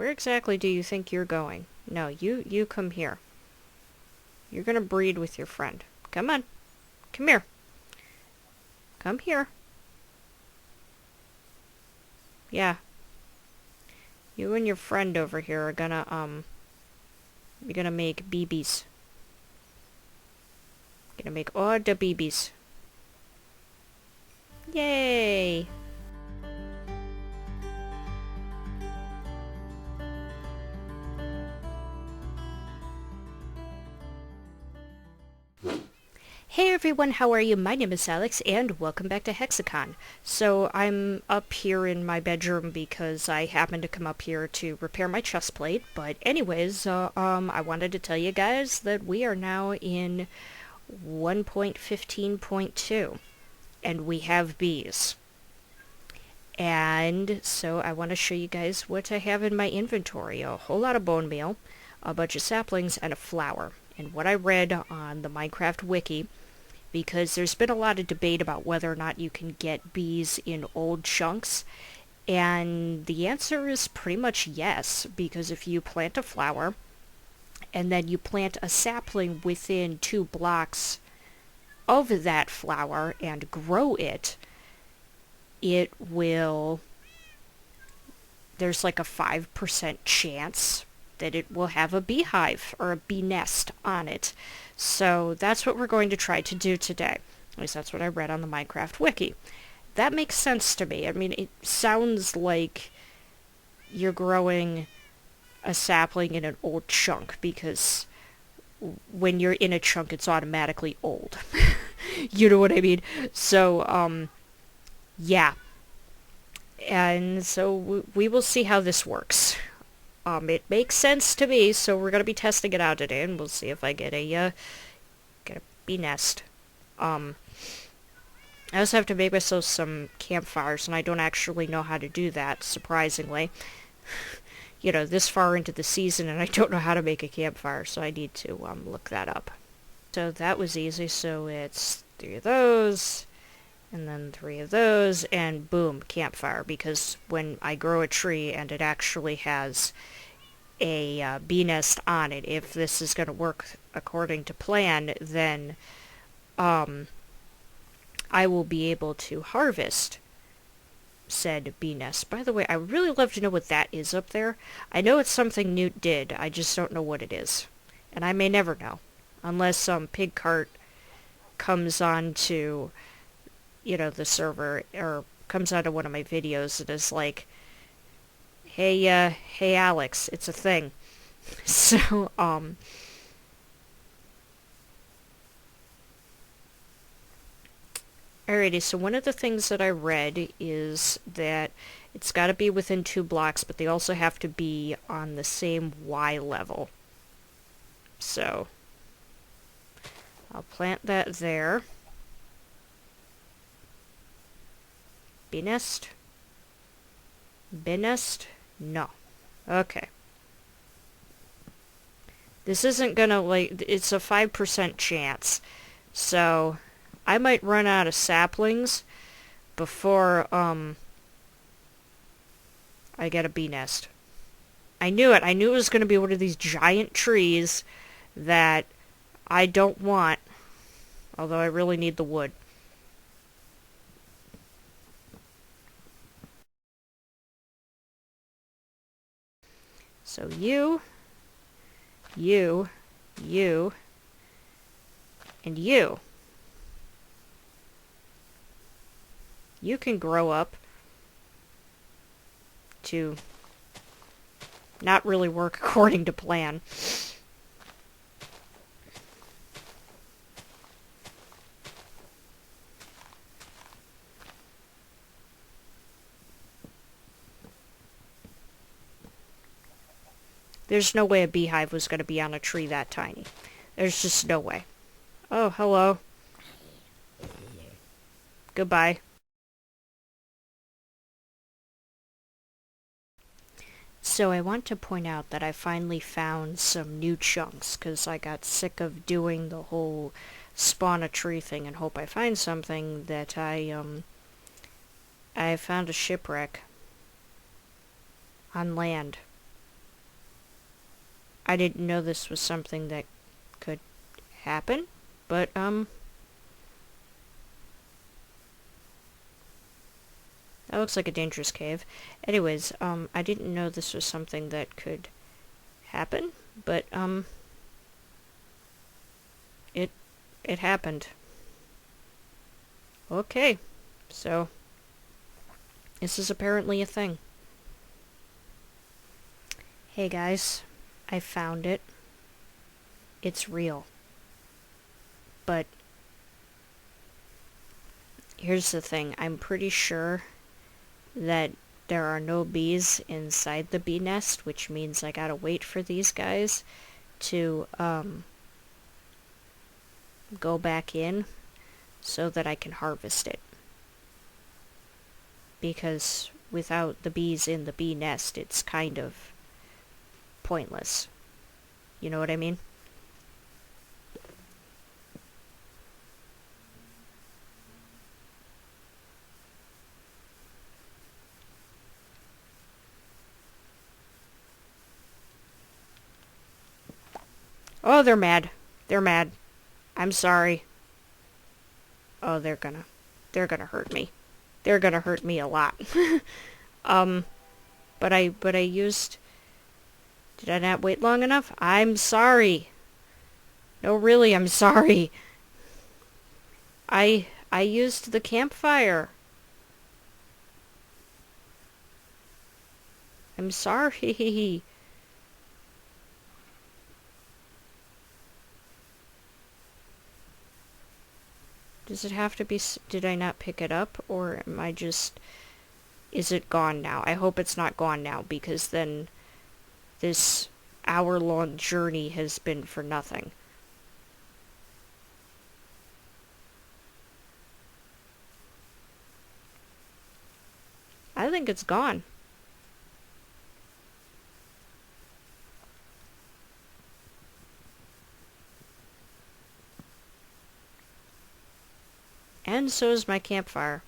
Where exactly do you think you're going? No, you come here. You're gonna breed with your friend. Come on. Come here. Come here. Yeah. You and your friend over here are gonna, you're gonna make Beebies. Gonna make all the Beebies. Yay! Hey everyone, how are you? My name is Alex, and welcome back to Hexacon. So I'm up here in my bedroom because I happened to come up here to repair my chest plate. But anyways, I wanted to tell you guys that we are now in 1.15.2, and we have bees. And so I want to show you guys what I have in my inventory. A whole lot of bone meal, a bunch of saplings, and a flower. And what I read on the Minecraft wiki, because there's been a lot of debate about whether or not you can get bees in old chunks, and the answer is pretty much yes, because if you plant a flower, and then you plant a sapling within 2 blocks of that flower and grow it, it will, there's like a 5% chance that it will have a beehive or a bee nest on it. So that's what we're going to try to do today. At least that's what I read on the Minecraft wiki. That makes sense to me. I mean, it sounds like you're growing a sapling in an old chunk, because when you're in a chunk, it's automatically old. You know what I mean? So, yeah. And so we will see how this works. It makes sense to me, so we're gonna be testing it out today, and we'll see if I get a bee nest. I also have to make myself some campfires, and I don't actually know how to do that, surprisingly. You know, this far into the season, and I don't know how to make a campfire, so I need to, look that up. So that was easy, so it's 3 of those, and then 3 of those, and boom, campfire, because when I grow a tree and it actually has a bee nest on it, if this is going to work according to plan, then I will be able to harvest said bee nest. By the way, I would really love to know what that is up there. I know it's something Newt did, I just don't know what it is. And I may never know, unless some pig cart comes on to, you know, the server, or comes onto one of my videos and is like, hey Alex, it's a thing. So, alrighty, so one of the things that I read is that it's got to be within 2 blocks, but they also have to be on the same Y level. So, I'll plant that there. Bee nest? Bee nest? No. Okay. This isn't gonna, like, it's a 5% chance. So, I might run out of saplings before, I get a bee nest. I knew it. I knew it was gonna be one of these giant trees that I don't want. Although I really need the wood. So you, and you. You can grow up to not really work according to plan. There's no way a beehive was going to be on a tree that tiny. There's just no way. Oh, hello. Goodbye. So I want to point out that I finally found some new chunks, because I got sick of doing the whole spawn a tree thing and hope I find something. That I found a shipwreck on land. I didn't know this was something that could happen, but, that looks like a dangerous cave. Anyways, I didn't know this was something that could happen, but, it happened. Okay, so, this is apparently a thing. Hey guys, I found it. It's real. But, here's the thing, I'm pretty sure that there are no bees inside the bee nest, which means I gotta wait for these guys to, go back in so that I can harvest it. Because without the bees in the bee nest, it's kind of pointless. You know what I mean? Oh, they're mad. They're mad. I'm sorry. Oh, they're gonna hurt me. They're gonna hurt me a lot. But I used... Did I not wait long enough? I'm sorry. No, really, I'm sorry. I used the campfire. I'm sorry. Does it have to be... Did I not pick it up? Or am I just... Is it gone now? I hope it's not gone now, because then this hour-long journey has been for nothing. I think it's gone. And so is my campfire.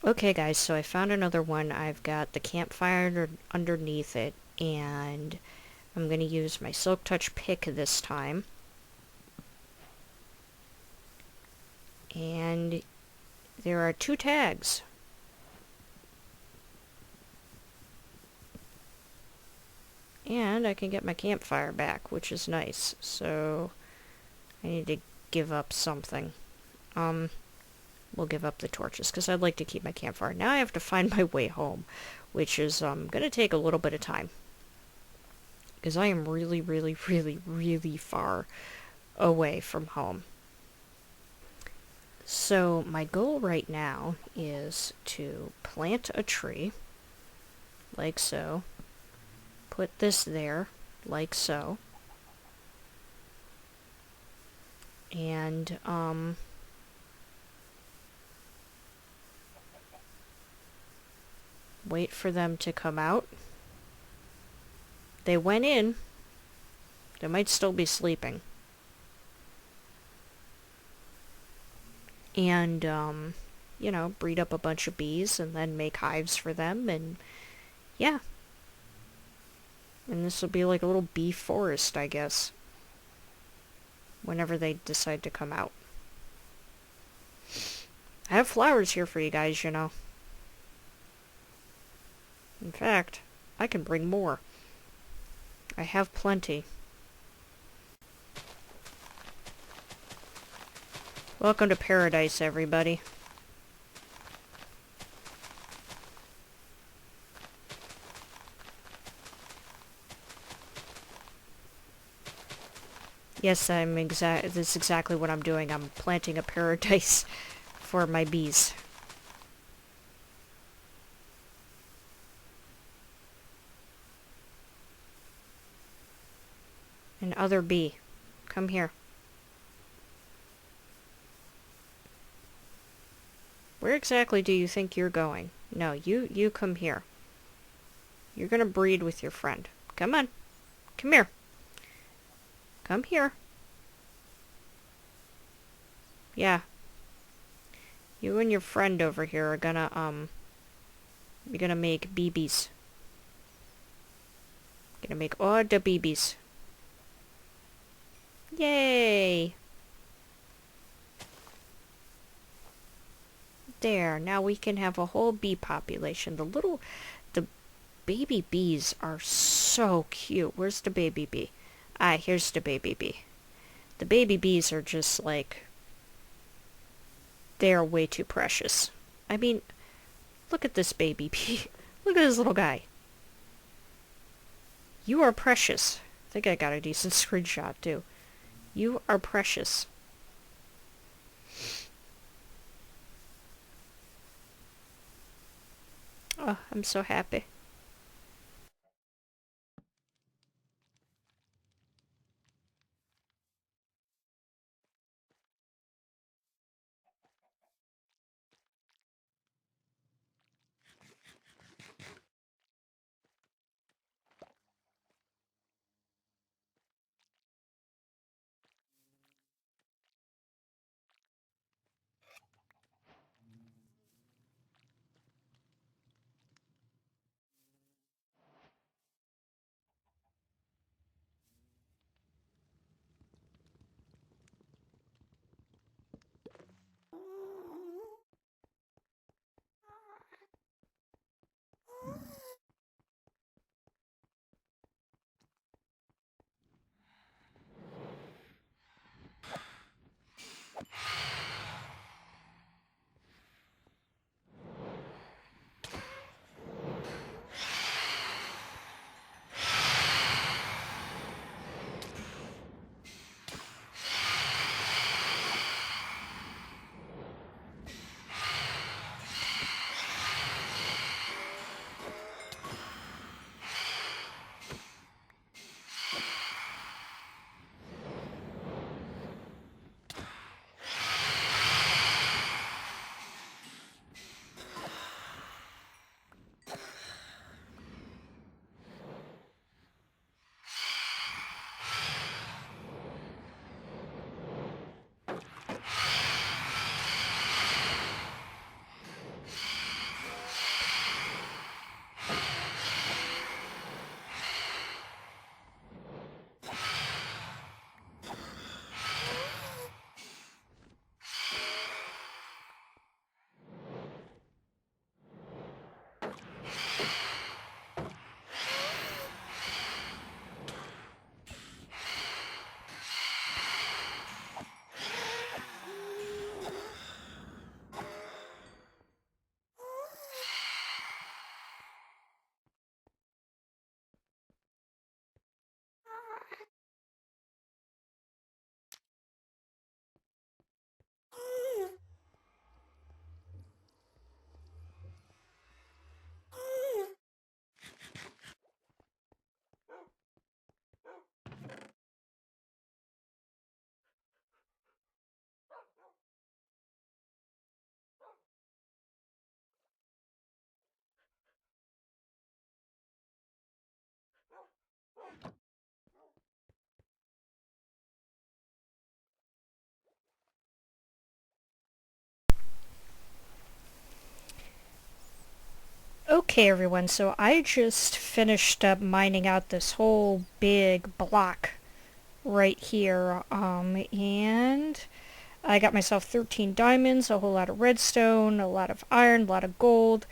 Okay guys, so I found another one. I've got the campfire underneath it, and I'm going to use my Silk Touch pick this time. And there are 2 tags. And I can get my campfire back, which is nice. So I need to give up something. We'll give up the torches, because I'd like to keep my campfire. Now I have to find my way home, which is going to take a little bit of time. Because I am really, really, really, really far away from home. So my goal right now is to plant a tree, like so. Put this there, like so. And, wait for them to come out. They went in. They might still be sleeping. And, you know, breed up a bunch of bees and then make hives for them, and yeah. And this will be like a little bee forest, I guess, whenever they decide to come out. I have flowers here for you guys, you know. In fact, I can bring more. I have plenty. Welcome to paradise, everybody. Yes, that's exactly what I'm doing. I'm planting a paradise for my bees. And other bee, come here. Where exactly do you think you're going? No, you come here. You're gonna breed with your friend. Come on. Come here. Come here. Yeah. You and your friend over here are gonna, you're gonna make Beebies. Gonna make all the Beebies. Yay! There, now we can have a whole bee population. The baby bees are so cute. Where's the baby bee? Ah, here's the baby bee. The baby bees are just like, they're way too precious. I mean, look at this baby bee. Look at this little guy. You are precious. I think I got a decent screenshot too. You are precious. Oh, I'm so happy. Okay, everyone, so I just finished up mining out this whole big block right here, and I got myself 13 diamonds, a whole lot of redstone, a lot of iron, a lot of gold,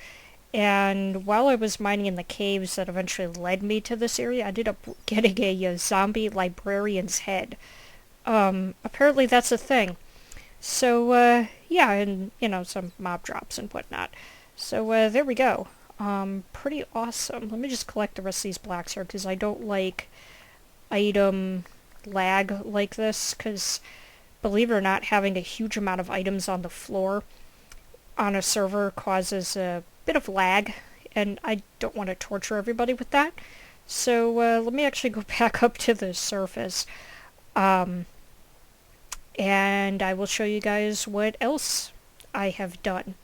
and while I was mining in the caves that eventually led me to this area, I ended up getting a zombie librarian's head. Apparently that's a thing. So, yeah, and, some mob drops and whatnot. So, there we go. Pretty awesome. Let me just collect the rest of these blocks here, because I don't like item lag like this, because believe it or not, having a huge amount of items on the floor on a server causes a bit of lag, and I don't want to torture everybody with that. So let me actually go back up to the surface, and I will show you guys what else I have done.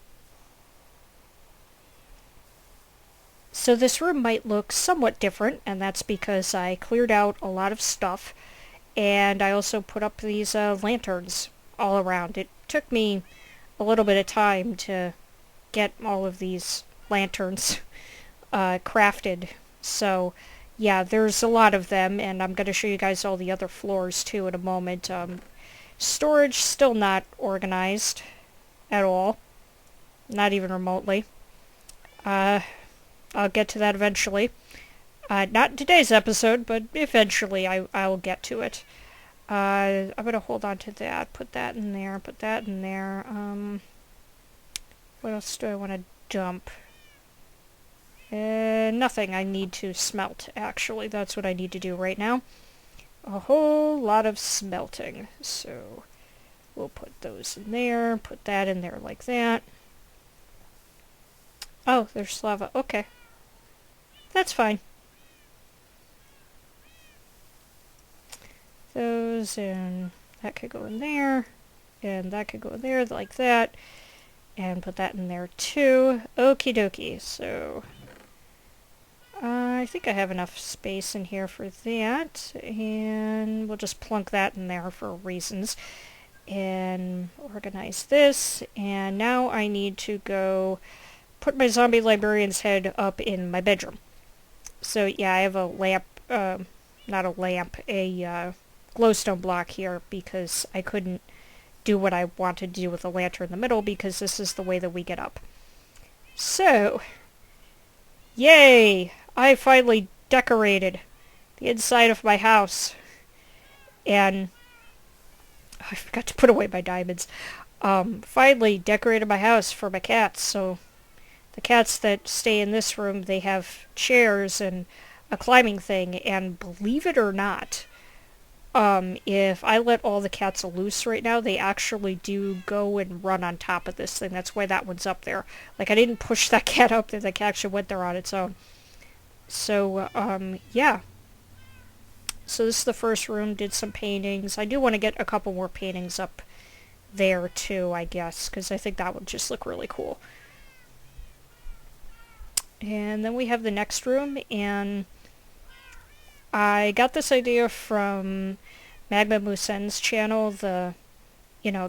So this room might look somewhat different, and that's because I cleared out a lot of stuff, and I also put up these lanterns all around. It took me a little bit of time to get all of these lanterns crafted. So yeah, there's a lot of them, and I'm going to show you guys all the other floors too in a moment. Storage still not organized at all, not even remotely. Uh, I'll get to that eventually. Not in today's episode, but eventually I'll get to it. I'm going to hold on to that, put that in there, put that in there. What else do I want to dump? Nothing. I need to smelt, actually. That's what I need to do right now. A whole lot of smelting. So we'll put those in there, put that in there like that. Oh, there's lava. Okay. That's fine. Those, and that could go in there, and that could go in there like that, and put that in there too. Okie dokie. So I think I have enough space in here for that, and we'll just plunk that in there for reasons. And organize this, and now I need to go put my zombie librarian's head up in my bedroom. So yeah, I have a lamp, not a lamp, a glowstone block here because I couldn't do what I wanted to do with the lantern in the middle because this is the way that we get up. So, yay! I finally decorated the inside of my house. And I forgot to put away my diamonds. Finally decorated my house for my cats. So the cats that stay in this room, they have chairs and a climbing thing. And believe it or not, if I let all the cats loose right now, they actually do go and run on top of this thing. That's why that one's up there. Like, I didn't push that cat up there. The cat actually went there on its own. So, yeah. So this is the first room. Did some paintings. I do want to get a couple more paintings up there, too, I guess, because I think that would just look really cool. And then we have the next room, and I got this idea from Magma Musen's channel, the,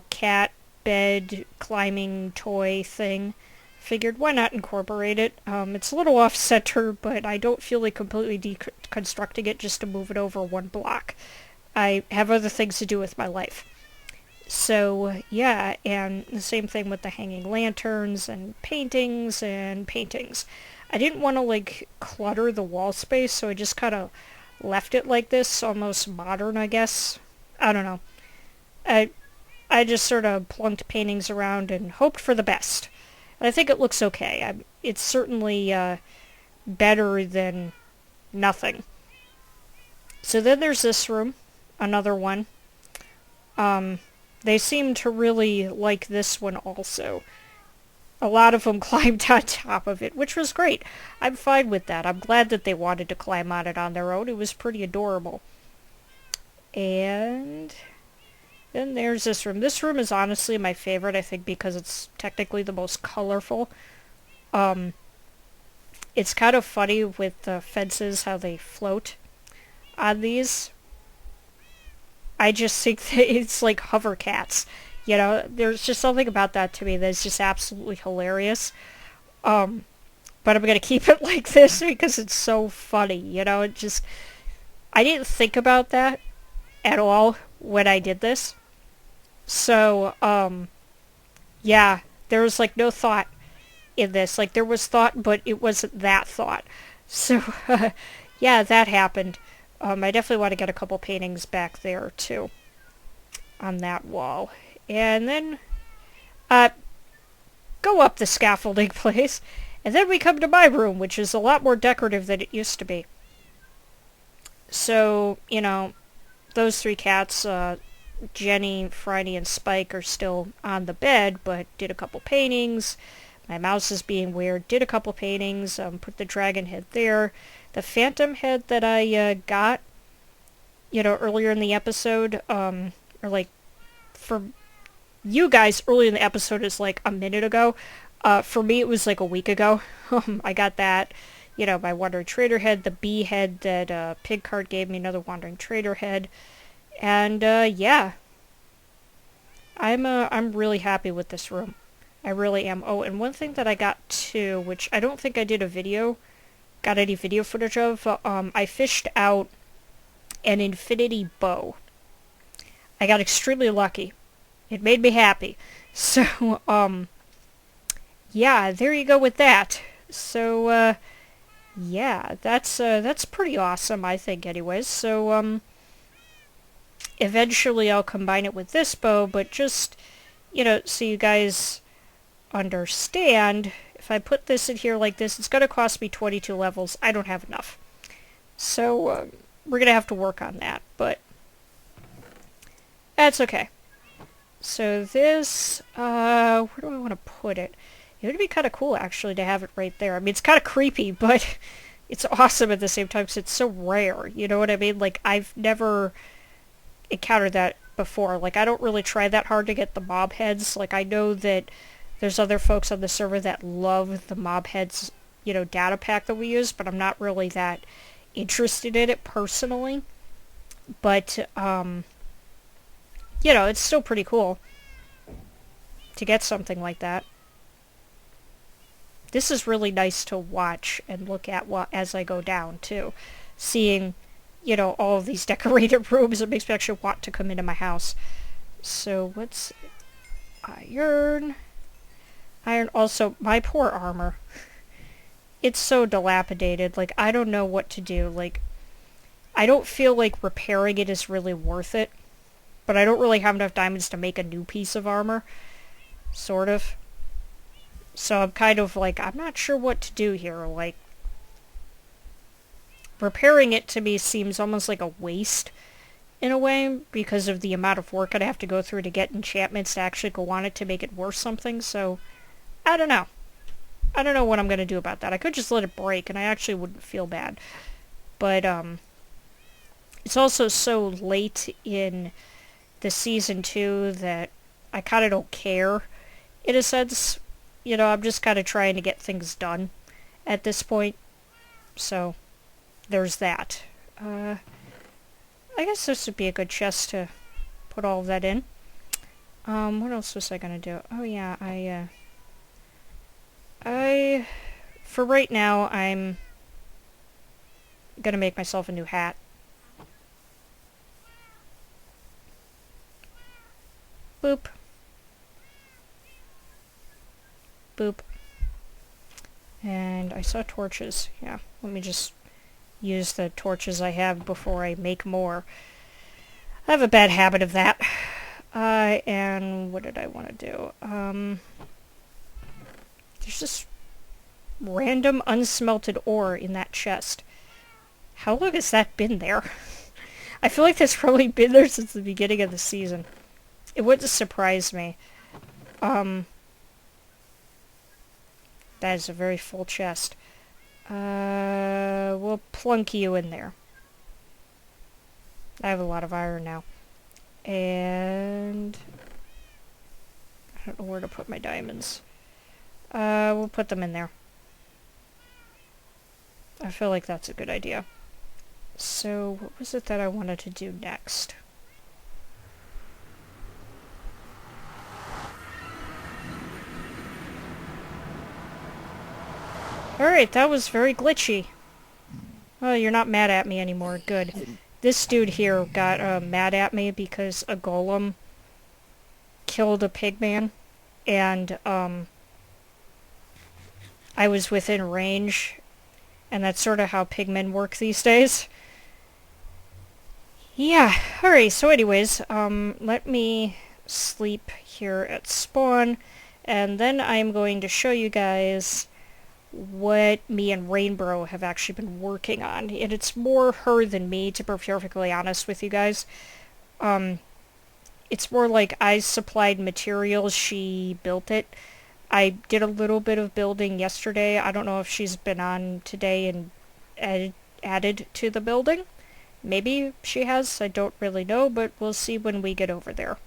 cat bed climbing toy thing. Figured why not incorporate it. It's a little off-center, but I don't feel like completely deconstructing it just to move it over one block. I have other things to do with my life. So, yeah, and the same thing with the hanging lanterns and paintings and paintings. I didn't want to, clutter the wall space, so I just kind of left it like this, almost modern, I guess. I don't know. I just sort of plunked paintings around and hoped for the best. I think it looks okay. It's certainly better than nothing. So then there's this room, another one. They seem to really like this one also. A lot of them climbed on top of it, which was great. I'm fine with that. I'm glad that they wanted to climb on it on their own. It was pretty adorable. And then there's this room. This room is honestly my favorite, I think, because it's technically the most colorful. It's kind of funny with the fences, how they float on these. I just think that it's like hover cats. There's just something about that to me that's just absolutely hilarious. But I'm going to keep it like this because it's so funny. I didn't think about that at all when I did this. So, yeah, there was no thought in this. There was thought, but it wasn't that thought. So, yeah, that happened. I definitely want to get a couple paintings back there, too, on that wall. And then, go up the scaffolding place, and then we come to my room, which is a lot more decorative than it used to be. So, those three cats, Jenny, Friday, and Spike are still on the bed, but did a couple paintings. My mouse is being weird. Did a couple paintings. Put the dragon head there. The phantom head that I got, earlier in the episode, or for you guys, earlier in the episode is a minute ago. For me, it was a week ago. I got that. My wandering trader head, the bee head that Pig Card gave me, another wandering trader head. And, yeah. I'm really happy with this room. I really am. Oh, and one thing that I got too, which I don't think I did a video got any video footage of, I fished out an infinity bow. I got extremely lucky. It made me happy. So, yeah, there you go with that. So, yeah, that's pretty awesome, I think, anyways. So, eventually I'll combine it with this bow, but just, so you guys understand, if I put this in here like this, it's going to cost me 22 levels. I don't have enough. So, we're going to have to work on that, but that's okay. So this, where do I want to put it? It would be kind of cool, actually, to have it right there. I mean, it's kind of creepy, but it's awesome at the same time because it's so rare. You know what I mean? Like, I've never encountered that before. Like, I don't really try that hard to get the mob heads. Like, I know that there's other folks on the server that love the mob heads, data pack that we use, but I'm not really that interested in it personally. But, it's still pretty cool to get something like that. This is really nice to watch and look at as I go down, too. Seeing, all of these decorated rooms, it makes me actually want to come into my house. So, what's iron? Iron, also, my poor armor. It's so dilapidated. Like, I don't know what to do. Like, I don't feel like repairing it is really worth it. But I don't really have enough diamonds to make a new piece of armor. Sort of. So I'm kind of like, I'm not sure what to do here. Like, repairing it to me seems almost like a waste in a way because of the amount of work I'd have to go through to get enchantments to actually go on it to make it worth something. So, I don't know. I don't know what I'm going to do about that. I could just let it break and I actually wouldn't feel bad. But, it's also so late in the season 2 that I kind of don't care in a sense. I'm just kind of trying to get things done at this point. So, there's that. I guess this would be a good chest to put all of that in. What else was I gonna do? Oh yeah, for right now, I'm gonna make myself a new hat. Boop. Boop. And I saw torches. Yeah, let me just use the torches I have before I make more. I have a bad habit of that. And what did I want to do? There's just random unsmelted ore in that chest. How long has that been there? I feel like that's probably been there since the beginning of the season. It wouldn't surprise me. That is a very full chest. We'll plunk you in there. I have a lot of iron now. And I don't know where to put my diamonds. We'll put them in there. I feel like that's a good idea. So, what was it that I wanted to do next? Alright, that was very glitchy. Oh, you're not mad at me anymore. Good. This dude here got mad at me because a golem killed a pigman. And, I was within range. And that's sort of how pigmen work these days. Yeah, alright, so anyways, let me sleep here at spawn. And then I'm going to show you guys what me and Rainbow have actually been working on. And it's more her than me, to be perfectly honest with you guys. It's more like I supplied materials, she built it. I did a little bit of building yesterday. I don't know if she's been on today and added to the building. Maybe she has, I don't really know, but we'll see when we get over there.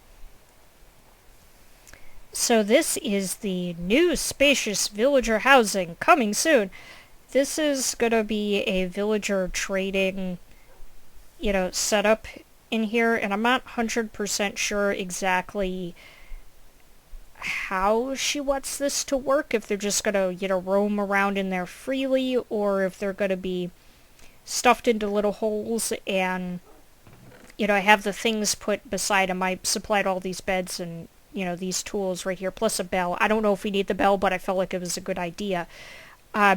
So this is the new spacious villager housing coming soon. This is gonna be a villager trading, setup in here, and I'm not 100% sure exactly how she wants this to work, if they're just going to, roam around in there freely, or if they're going to be stuffed into little holes and, I have the things put beside them. I supplied all these beds and, these tools right here, plus a bell. I don't know if we need the bell, but I felt like it was a good idea.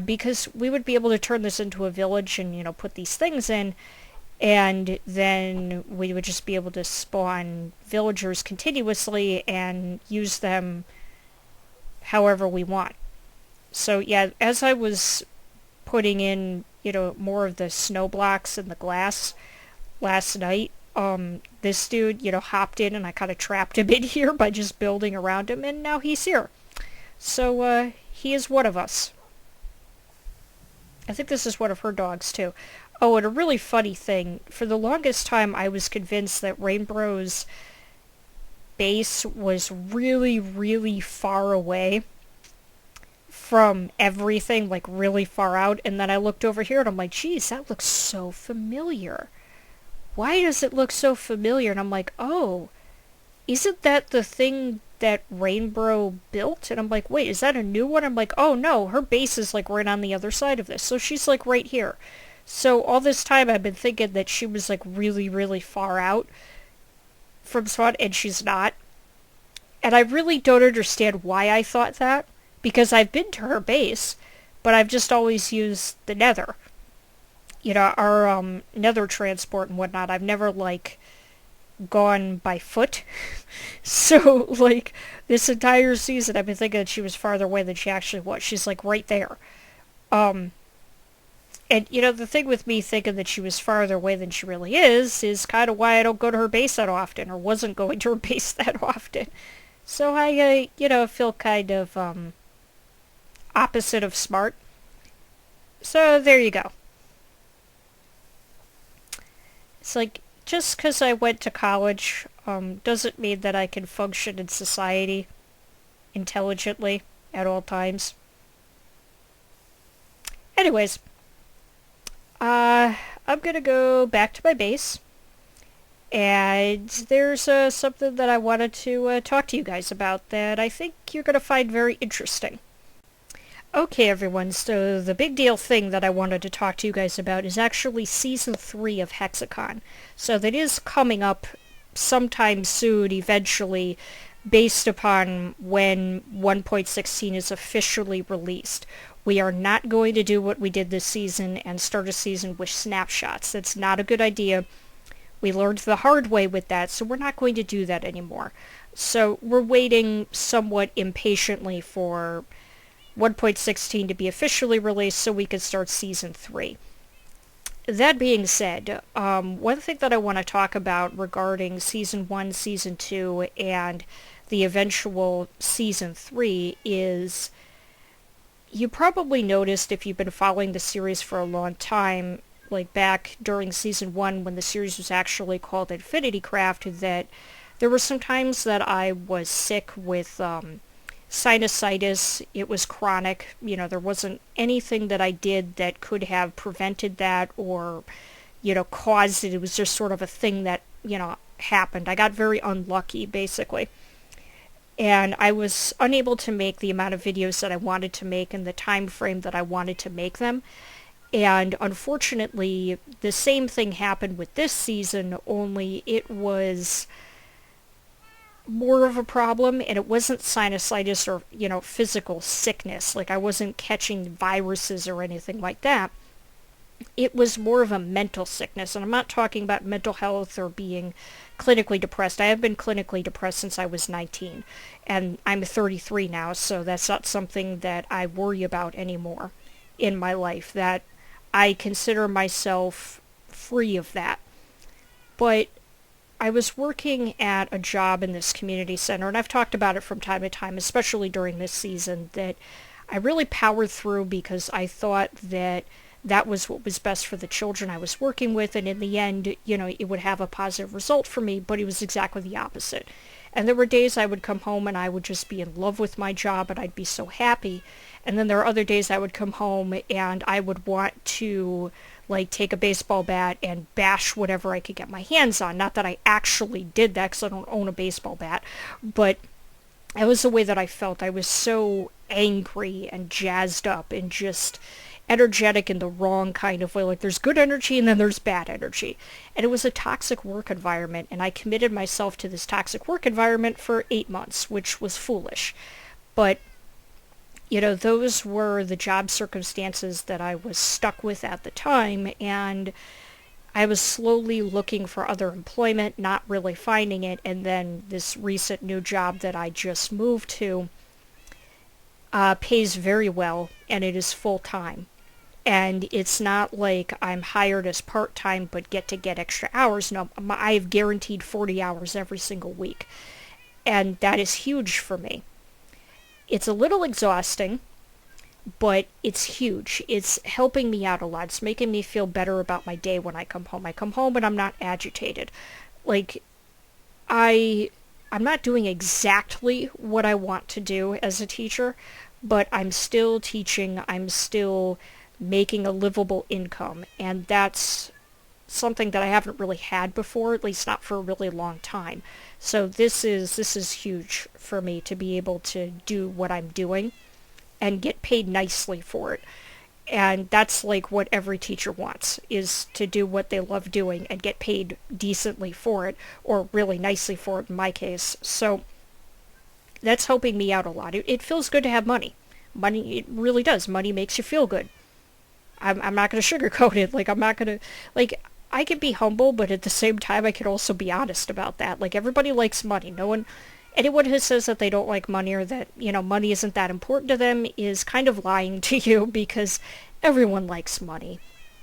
Because we would be able to turn this into a village and, put these things in, and then we would just be able to spawn villagers continuously and use them however we want. So yeah, as I was putting in, more of the snow blocks and the glass last night, this dude, hopped in and I kind of trapped him in here by just building around him, and now he's here. So, he is one of us. I think this is one of her dogs, too. Oh, and a really funny thing, for the longest time I was convinced that Rainbow's base was really, really far away from everything, like really far out, and then I looked over here and I'm like, geez, that looks so familiar. Why does it look so familiar? And I'm like, oh, isn't that the thing that Rainbow built? And I'm like, wait, is that a new one? I'm like, oh no, her base is like right on the other side of this. So she's like right here. So all this time I've been thinking that she was like really, really far out from spawn, and she's not. And I really don't understand why I thought that, because I've been to her base, but I've just always used the nether. Our nether transport and whatnot. I've never, like, gone by foot. So, like, this entire season I've been thinking that she was farther away than she actually was. She's, like, right there. And, the thing with me thinking that she was farther away than she really is kind of why I don't go to her base that often, or wasn't going to her base that often. So I, feel kind of, opposite of smart. So there you go. It's like, just because I went to college doesn't mean that I can function in society intelligently at all times. Anyways, I'm going to go back to my base. And there's something that I wanted to talk to you guys about that I think you're going to find very interesting. Okay, everyone, so the big deal thing that I wanted to talk to you guys about is actually Season 3 of Hexacon. So that is coming up sometime soon, eventually, based upon when 1.16 is officially released. We are not going to do what we did this season and start a season with snapshots. That's not a good idea. We learned the hard way with that, so we're not going to do that anymore. So we're waiting somewhat impatiently for 1.16 to be officially released so we could start Season 3. That being said, one thing that I want to talk about regarding Season 1, Season 2, and the eventual Season 3 is, you probably noticed if you've been following the series for a long time, like back during Season 1 when the series was actually called Infinity Craft, that there were some times that I was sick with sinusitis. It was chronic. There wasn't anything that I did that could have prevented that or, caused it. It was just sort of a thing that, happened. I got very unlucky, basically. And I was unable to make the amount of videos that I wanted to make in the time frame that I wanted to make them. And unfortunately, the same thing happened with this season, only it was more of a problem, and it wasn't sinusitis or, physical sickness. Like, I wasn't catching viruses or anything like that. It was more of a mental sickness, and I'm not talking about mental health or being clinically depressed. I have been clinically depressed since I was 19, and I'm 33 now, so that's not something that I worry about anymore in my life. That I consider myself free of that. But I was working at a job in this community center, and I've talked about it from time to time, especially during this season, that I really powered through because I thought that that was what was best for the children I was working with, and in the end, it would have a positive result for me, but it was exactly the opposite. And there were days I would come home and I would just be in love with my job and I'd be so happy. And then there are other days I would come home and I would want to, like, take a baseball bat and bash whatever I could get my hands on. Not that I actually did that because I don't own a baseball bat, but That was the way that I felt. I was so angry and jazzed up and just energetic in the wrong kind of way. Like there's good energy and then there's bad energy. And it was a toxic work environment, and I committed myself to this toxic work environment for 8 months, which was foolish. But, those were the job circumstances that I was stuck with at the time, and I was slowly looking for other employment, not really finding it, and then this recent new job that I just moved to pays very well, and it is full-time. And it's not like I'm hired as part-time but get extra hours. No, I have guaranteed 40 hours every single week. And that is huge for me. It's a little exhausting, but it's huge. It's helping me out a lot. It's making me feel better about my day when I come home. I come home and I'm not agitated. Like, I'm not doing exactly what I want to do as a teacher, but I'm still teaching. I'm still making a livable income, and that's something that I haven't really had before, at least not for a really long time. So this is huge for me to be able to do what I'm doing and get paid nicely for it. And that's like what every teacher wants, is to do what they love doing and get paid decently for it, or really nicely for it in my case. So that's helping me out a lot. It feels good to have money. Money, it really does. Money makes you feel good. I'm not going to sugarcoat it. Like, I'm not going to, like, I can be humble, but at the same time, I can also be honest about that. Like, everybody likes money. Anyone who says that they don't like money, or that, money isn't that important to them, is kind of lying to you, because everyone likes money.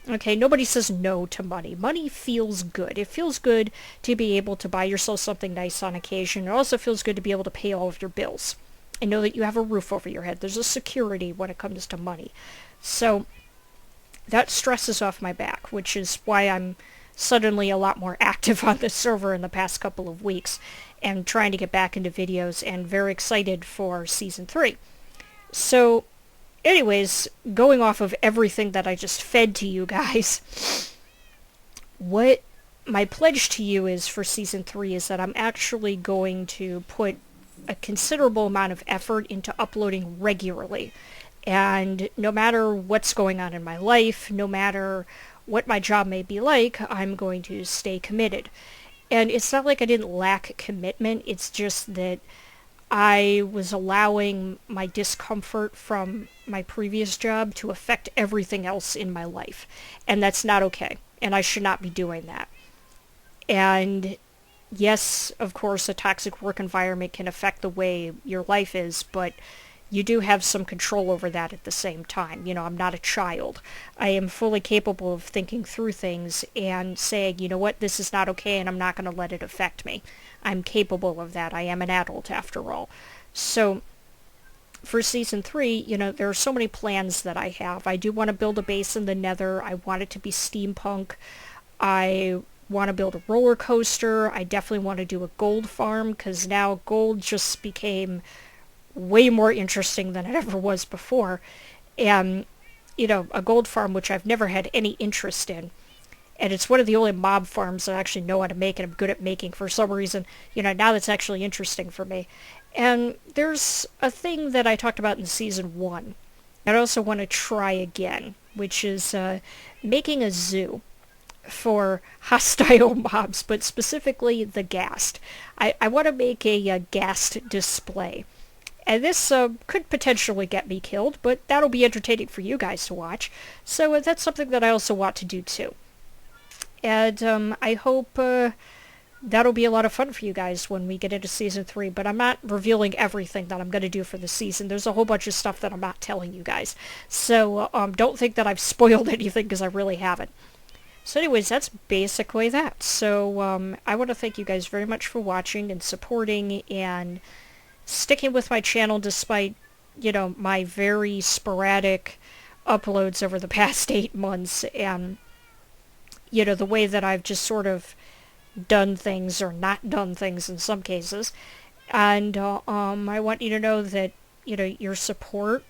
Okay, nobody says no to money. Money feels good. It feels good to be able to buy yourself something nice on occasion. It also feels good to be able to pay all of your bills and know that you have a roof over your head. There's a security when it comes to money. So that stresses off my back, which is why I'm suddenly a lot more active on the server in the past couple of weeks and trying to get back into videos, and very excited for Season 3. So, anyways, going off of everything that I just fed to you guys, what my pledge to you is for Season 3 is that I'm actually going to put a considerable amount of effort into uploading regularly. And no matter what's going on in my life, no matter what my job may be like, I'm going to stay committed. And it's not like I didn't lack commitment, it's just that I was allowing my discomfort from my previous job to affect everything else in my life. And that's not okay. And I should not be doing that. And yes, of course, a toxic work environment can affect the way your life is, but you do have some control over that at the same time. I'm not a child. I am fully capable of thinking through things and saying, you know what, this is not okay, and I'm not going to let it affect me. I'm capable of that. I am an adult, after all. So, for Season 3, there are so many plans that I have. I do want to build a base in the Nether. I want it to be steampunk. I want to build a roller coaster. I definitely want to do a gold farm, because now gold just became way more interesting than it ever was before. And, a gold farm, which I've never had any interest in. And it's one of the only mob farms that I actually know how to make, and I'm good at making for some reason. Now that's actually interesting for me. And there's a thing that I talked about in Season 1 that I also want to try again, which is making a zoo for hostile mobs, but specifically the ghast. I want to make a ghast display. And this could potentially get me killed, but that'll be entertaining for you guys to watch. So that's something that I also want to do too. And I hope that'll be a lot of fun for you guys when we get into Season 3. But I'm not revealing everything that I'm going to do for the season. There's a whole bunch of stuff that I'm not telling you guys. So don't think that I've spoiled anything, because I really haven't. So anyways, that's basically that. So I want to thank you guys very much for watching and supporting and sticking with my channel despite, my very sporadic uploads over the past 8 months, and, the way that I've just sort of done things or not done things in some cases. And I want you to know that, your support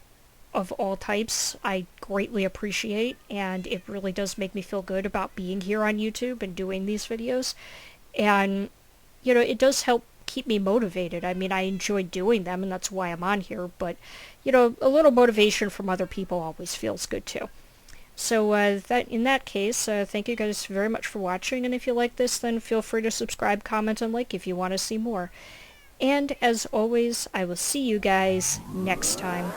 of all types I greatly appreciate, and it really does make me feel good about being here on YouTube and doing these videos. And, it does help keep me motivated. I mean, I enjoy doing them, and that's why I'm on here, but, you know, a little motivation from other people always feels good too. So in that case, thank you guys very much for watching, and if you like this, then feel free to subscribe, comment, and like if you want to see more. And as always, I will see you guys next time.